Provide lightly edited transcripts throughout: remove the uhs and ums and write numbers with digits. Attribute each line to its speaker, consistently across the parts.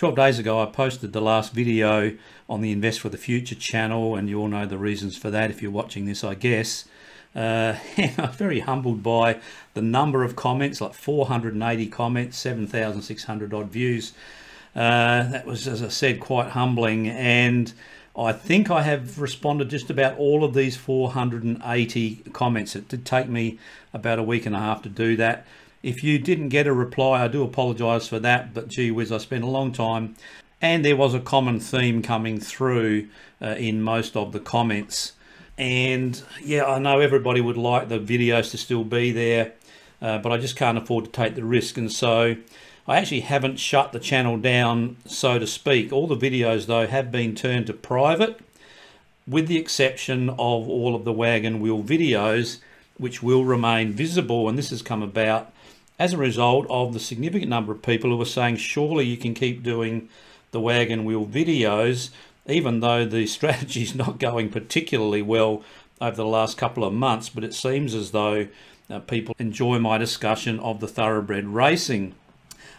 Speaker 1: 12 days ago I posted the last video on the Invest for the Future channel, and you all know the reasons for that if you're watching this, I guess. And I'm very humbled by the number of comments, like 480 comments, 7,600 odd views. That was, as I said, quite humbling, and I think I have responded just about all of these 480 comments. It did take me about a week and a half to do that. If you didn't get a reply, I do apologize for that, but gee whiz, I spent a long time, and there was a common theme coming through in most of the comments. And yeah, I know everybody would like the videos to still be there, but I just can't afford to take the risk, and so I actually haven't shut the channel down, so to speak. All the videos though have been turned to private, with the exception of all of the Wagon Wheel videos, which will remain visible. And this has come about as a result of the significant number of people who are saying, surely you can keep doing the Wagon Wheel videos, even though the strategy is not going particularly well over the last couple of months. But it seems as though people enjoy my discussion of the thoroughbred racing.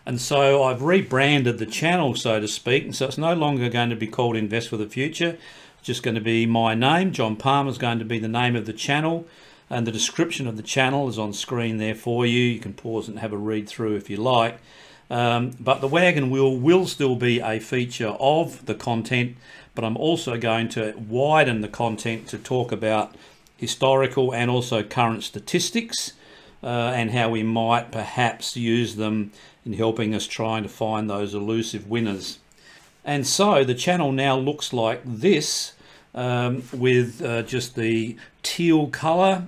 Speaker 1: And so I've rebranded the channel, so to speak, and so it's no longer going to be called Invest for the Future. It's just going to be my name. John Palmer is going to be the name of the channel, and the description of the channel is on screen there for you. You can pause and have a read through if you like. But the Wagon Wheel will still be a feature of the content, but I'm also going to widen the content to talk about historical and also current statistics, and how we might perhaps use them in helping us trying to find those elusive winners. And so the channel now looks like this, with just the teal color.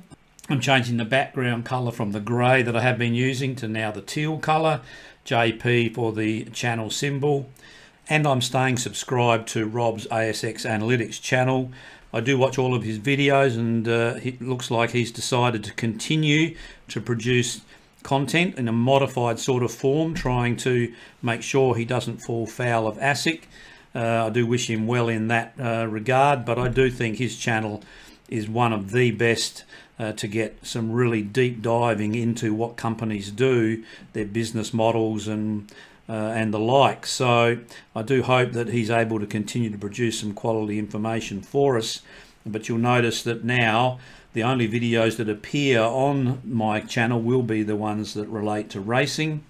Speaker 1: I'm changing the background color from the gray that I have been using to now the teal color, JP for the channel symbol. And I'm staying subscribed to Rob's ASX Analytics channel. I do watch all of his videos, and it looks like he's decided to continue to produce content in a modified sort of form, trying to make sure he doesn't fall foul of ASIC. I do wish him well in that regard, but I do think his channel is one of the best to get some really deep diving into what companies do, their business models and the like. So I do hope that he's able to continue to produce some quality information for us. But you'll notice that now the only videos that appear on my channel will be the ones that relate to racing,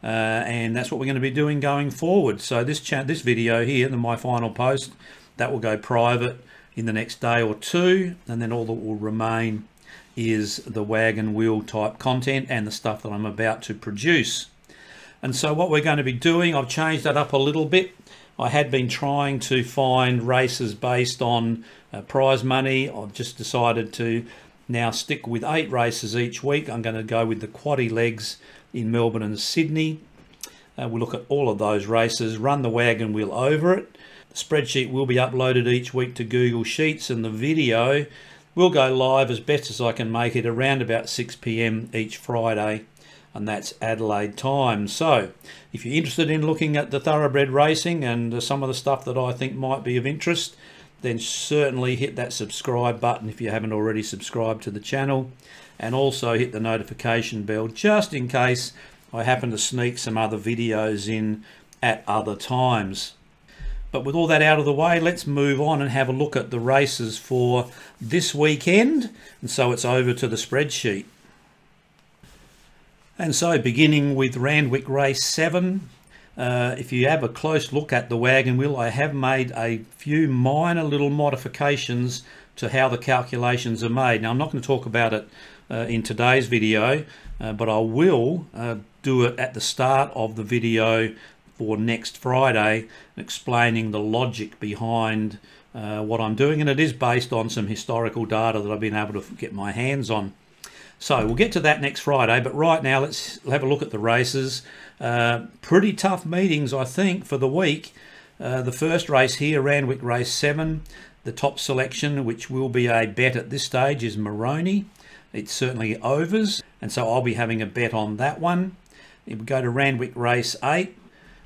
Speaker 1: and that's what we're going to be doing going forward. So this video here, my final post, that will go private in the next day or two, and then all that will remain is the Wagon Wheel type content and the stuff that I'm about to produce. And so what we're going to be doing, I've changed that up a little bit. I had been trying to find races based on prize money. I've just decided to now stick with 8 races each week. I'm going to go with the quaddie legs in Melbourne and Sydney. We'll look at all of those races, run the Wagon Wheel over it. The spreadsheet will be uploaded each week to Google Sheets, and the video will go live as best as I can make it around about 6 p.m. each Friday, and that's Adelaide time. So if you're interested in looking at the thoroughbred racing and some of the stuff that I think might be of interest, then certainly hit that subscribe button if you haven't already subscribed to the channel, and also hit the notification bell just in case I happen to sneak some other videos in at other times. But with all that out of the way, let's move on and have a look at the races for this weekend. And so it's over to the spreadsheet. And so beginning with Randwick Race 7, if you have a close look at the Wagon Wheel, I have made a few minor little modifications to how the calculations are made. Now I'm not going to talk about it in today's video, but I will do it at the start of the video for next Friday, explaining the logic behind what I'm doing, and it is based on some historical data that I've been able to get my hands on. So we'll get to that next Friday, but right now let's have a look at the races. Pretty tough meetings, I think, for the week. The first race here, Randwick Race 7, the top selection, which will be a bet at this stage, is Moroni. It's certainly overs, and so I'll be having a bet on that one. If we go to Randwick Race 8,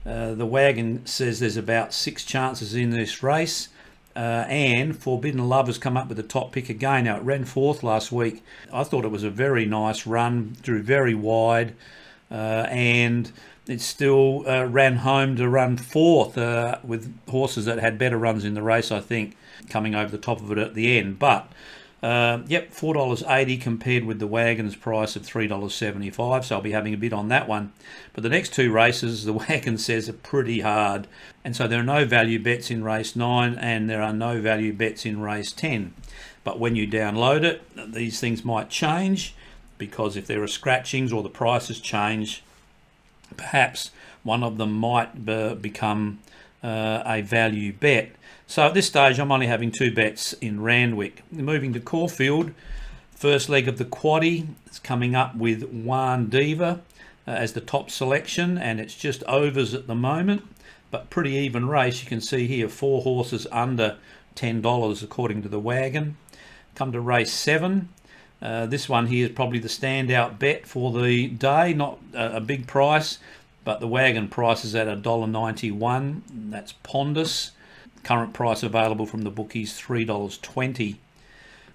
Speaker 1: the wagon says there's about 6 chances in this race. And Forbidden Love has come up with the top pick again. Now, it ran 4th last week. I thought it was a very nice run, drew very wide, and it still ran home to run fourth with horses that had better runs in the race, I think, coming over the top of it at the end. But yep, $4.80 compared with the Wagon's price of $3.75, so I'll be having a bid on that one. But the next two races, the Wagon says, are pretty hard, and so there are no value bets in race 9 and there are no value bets in race 10. But when you download it, these things might change, because if there are scratchings or the prices change, perhaps one of them might become a value bet. So at this stage, I'm only having 2 bets in Randwick. Moving to Caulfield, first leg of the quaddie. It's coming up with One Diva as the top selection, and it's just overs at the moment, but pretty even race. You can see here 4 horses under $10 according to the Wagon. Come to race 7. This one here is probably the standout bet for the day. Not a big price, but the Wagon price is at $1.91. That's Pondus. Current price available from the bookies, $3.20.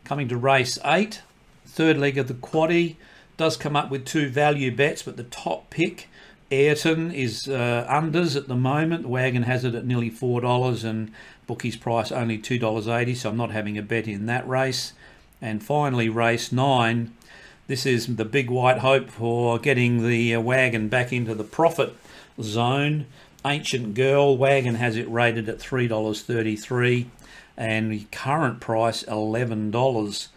Speaker 1: Coming to race 8, third leg of the quaddie, does come up with 2 value bets, but the top pick, Ayrton, is unders at the moment. The Wagon has it at nearly $4 and bookies price only $2.80, so I'm not having a bet in that race. And finally, race 9. This is the big white hope for getting the Wagon back into the profit zone. Ancient Girl, Wagon has it rated at $3.33 and the current price $11.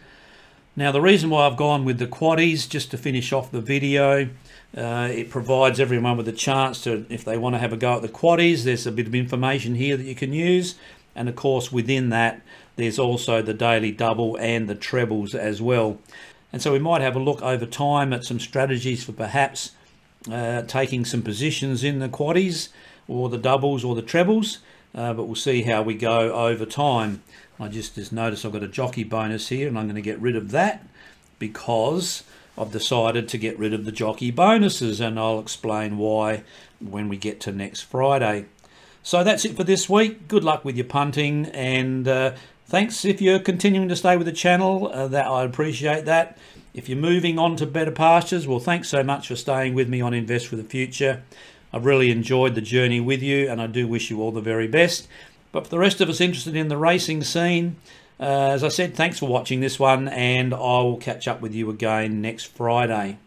Speaker 1: Now the reason why I've gone with the quaddies, just to finish off the video, it provides everyone with a chance to, if they want to have a go at the quaddies, there's a bit of information here that you can use, and of course within that there's also the daily double and the trebles as well. And so we might have a look over time at some strategies for perhaps taking some positions in the quaddies or the doubles or the trebles, but we'll see how we go over time. I just noticed I've got a jockey bonus here, and I'm going to get rid of that because I've decided to get rid of the jockey bonuses, and I'll explain why when we get to next Friday. So that's it for this week. Good luck with your punting, and thanks if you're continuing to stay with the channel. That I appreciate that. If you're moving on to better pastures, well, thanks so much for staying with me on Invest for the Future. I've really enjoyed the journey with you, and I do wish you all the very best. But for the rest of us interested in the racing scene, as I said, thanks for watching this one, and I will catch up with you again next Friday.